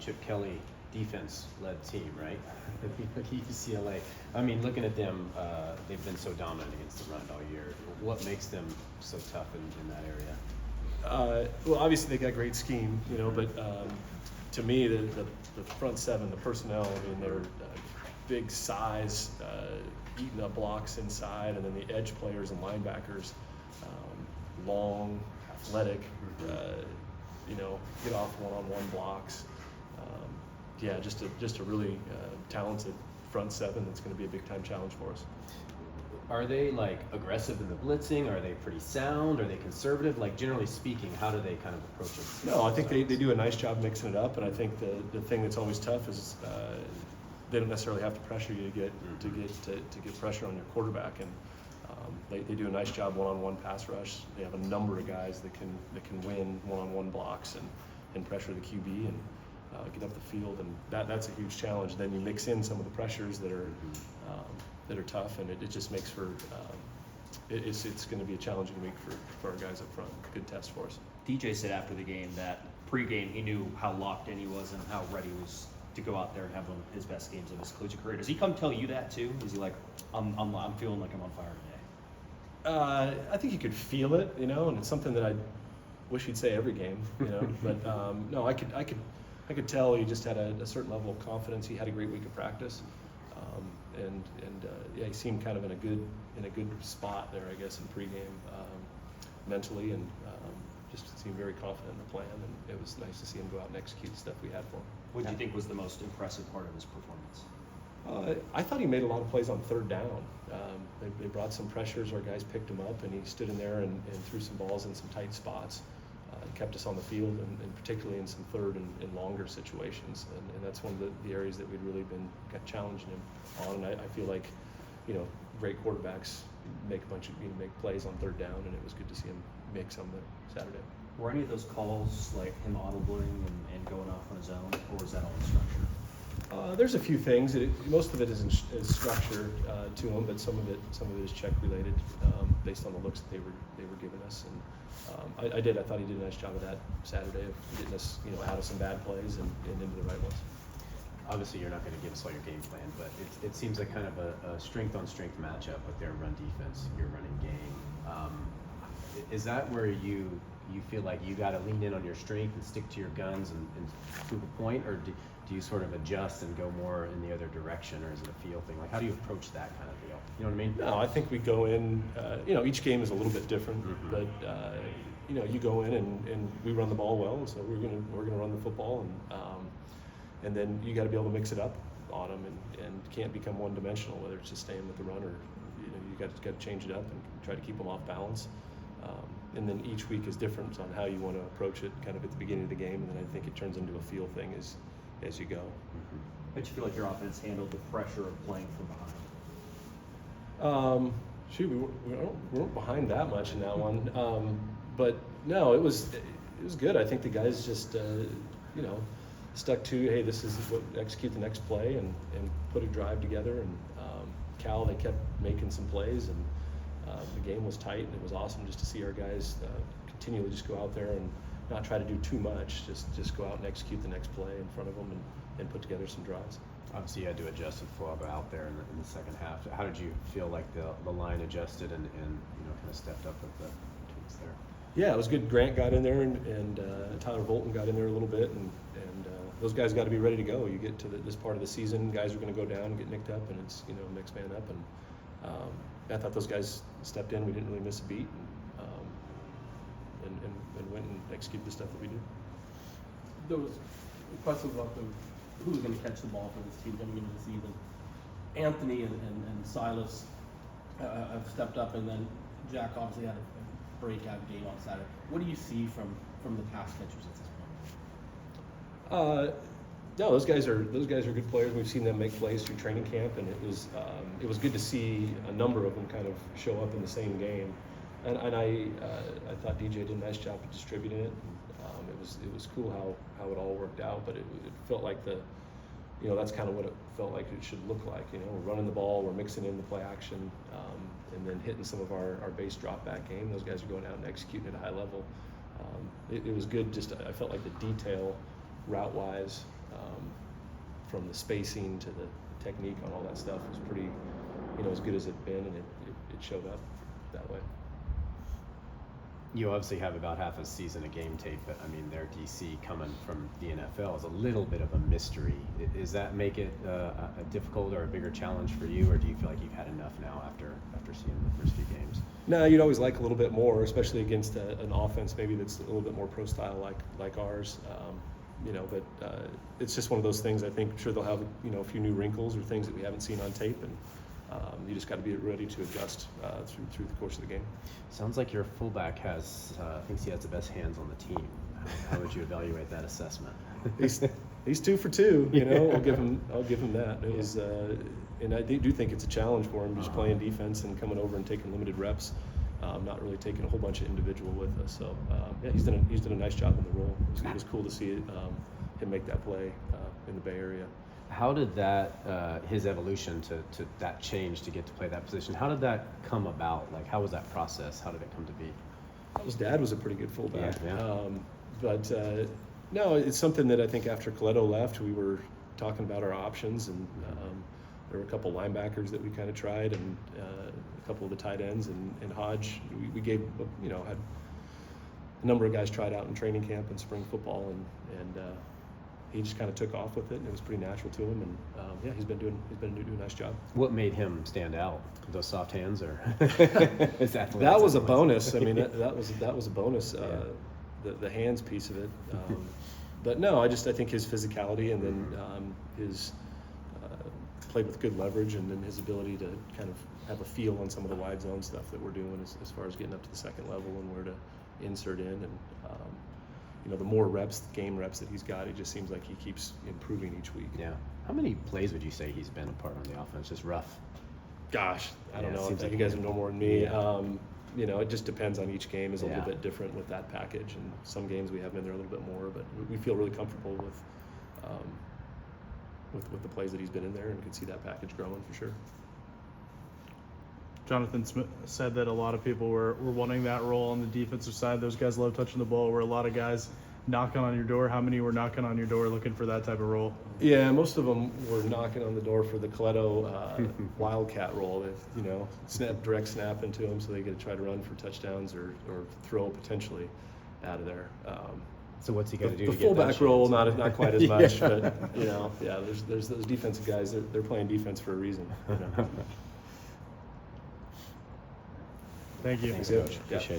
Chip Kelly defense-led team, right? UCLA. I mean, looking at them, they've been so dominant against the run all year. What makes them so tough in that area? Well, obviously they got great scheme, but to me, the front seven, the personnel, I mean, they're big size, eating up blocks inside, and then the edge players and linebackers, long, athletic, get off one-on-one blocks. Just a really talented front seven that's going to be a big-time challenge for us. Are they like aggressive in the blitzing? Are they pretty sound? Are they conservative? Like generally speaking, how do they kind of approach it? No, I think they do a nice job mixing it up, and I think the thing that's always tough is they don't necessarily have to pressure you to get pressure on your quarterback, and they do a nice job one-on-one pass rush. They have a number of guys that can win one-on-one blocks and pressure the QB and get up the field, and that's a huge challenge. Then you mix in some of the pressures that are tough, and it just makes for it's going to be a challenging week for our guys up front. Good test for us. DJ said after the game that pregame he knew how locked in he was and how ready he was to go out there and have one of his best games of his collegiate career. Does he come tell you that too? Is he like, I'm feeling like I'm on fire today? I think you could feel it, and it's something that I wish he'd say every game, But no, I could tell he just had a certain level of confidence. He had a great week of practice, and he seemed kind of in a good spot there, I guess, in pregame, mentally, and just seemed very confident in the plan. And it was nice to see him go out and execute the stuff we had for him. What do you think was the most impressive part of his performance? I thought he made a lot of plays on third down. They brought some pressures. Our guys picked him up, and he stood in there and threw some balls in some tight spots. And kept us on the field, and particularly in some third and longer situations. And that's one of the areas that we'd really got challenging him on. And I feel like, great quarterbacks make plays on third down, and it was good to see him make some Saturday. Were any of those calls like him audibling and going off on his own, or was that all in structure? There's a few things. Most of it is structure to him, but some of it is check related, based on the looks that they were giving us. And I thought he did a nice job of that Saturday, of getting us out of some bad plays and into the right ones. Obviously, you're not going to give us all your game plan, but it seems like kind of a strength-on-strength matchup with their run defense, your running game. Is that where you feel like you got to lean in on your strength and stick to your guns and prove a point, or do you sort of adjust and go more in the other direction, or is it a feel thing? Like, how do you approach that kind of deal? You know what I mean? No, I think we go in, each game is a little bit different, but you go in and we run the ball well, and so we're gonna run the football, and then you got to be able to mix it up on them, and can't become one-dimensional, whether it's just staying with the run or you got to change it up and try to keep them off balance. And then each week is different on how you want to approach it, kind of at the beginning of the game, and then I think it turns into a feel thing as you go. But you feel like your offense handled the pressure of playing from behind? We weren't behind that much in that one, but no, it was good. I think the guys just stuck to, hey, this is what execute the next play, and put a drive together. And Cal, they kept making some plays, and the game was tight, and it was awesome just to see our guys continually just go out there and not try to do too much, just go out and execute the next play in front of them and put together some drives. Obviously, you had to adjust with Florida out there in the second half. How did you feel like the line adjusted and kind of stepped up with the tweaks there? Yeah, it was good. Grant got in there, and Tyler Volton got in there a little bit, and those guys got to be ready to go. You get to this part of the season, guys are going to go down and get nicked up, and it's next man up. And I thought those guys stepped in. We didn't really miss a beat, and went and executed the stuff that we did. There was questions about who was going to catch the ball for this team coming into the season. Anthony and Silas have stepped up, and then Jack obviously had a breakout game on Saturday. What do you see from the pass catchers at this point? No, those guys are good players. We've seen them make plays through training camp, and it was good to see a number of them kind of show up in the same game. And I thought DJ did a nice job of distributing it. It was cool how it all worked out, but it felt like that's kind of what it felt like it should look like. We're running the ball, we're mixing in the play action, and then hitting some of our base drop back game. Those guys are going out and executing at a high level. It was good. I felt like the detail route wise from the spacing to the technique on all that stuff was pretty, as good as it'd been, and it showed up that way. You obviously have about half a season of game tape, but I mean, their DC coming from the NFL is a little bit of a mystery. Does that make it a difficult or a bigger challenge for you, or do you feel like you've had enough now after seeing the first few games? No, you'd always like a little bit more, especially against an offense maybe that's a little bit more pro style like ours. But it's just one of those things. I think sure they'll have a few new wrinkles or things that we haven't seen on tape, and you just got to be ready to adjust through the course of the game. Sounds like your fullback thinks he has the best hands on the team. How would you evaluate that assessment? He's 2 for 2. I'll give him that. It was, and I do think it's a challenge for him just playing defense and coming over and taking limited reps, not really taking a whole bunch of individual with us. So he's done a nice job in the role. It was cool to see him make that play in the Bay Area. How did that, his evolution to that change to get to play that position, how did that come about? Like, how was that process? How did it come to be? His dad was a pretty good fullback. Yeah. No, it's something that I think after Coletto left, we were talking about our options, and there were a couple linebackers that we kind of tried, and a couple of the tight ends, and Hodge, we gave, had a number of guys tried out in training camp and spring football, and he just kind of took off with it, and it was pretty natural to him. And he's been doing a nice job. What made him stand out? Those soft hands, or is that was a bonus? I mean, that was a bonus. The hands piece of it. But no, I think his physicality, and then his played with good leverage, and then his ability to kind of have a feel on some of the wide zone stuff that we're doing as far as getting up to the second level and where to insert in, and the more game reps that he's got, it just seems like he keeps improving each week. Yeah. How many plays would you say he's been a part on the offense? Just rough. Gosh, I don't know. Seems like you guys would know more than me. Yeah. It just depends on each game. Is a little Yeah. bit different with that package, and some games we have him in there a little bit more. But we feel really comfortable with the plays that he's been in there, and can see that package growing for sure. Jonathan Smith said that a lot of people were wanting that role on the defensive side. Those guys love touching the ball. Were a lot of guys knocking on your door? How many were knocking on your door looking for that type of role? Yeah, most of them were knocking on the door for the Coletto Wildcat role. Direct snap into them, so they get to try to run for touchdowns or throw potentially out of there. So what's he got to do? The to get that fullback role, chance? not quite as much, but there's those defensive guys. They're playing defense for a reason. Thank you. Thanks, Coach. Appreciate it.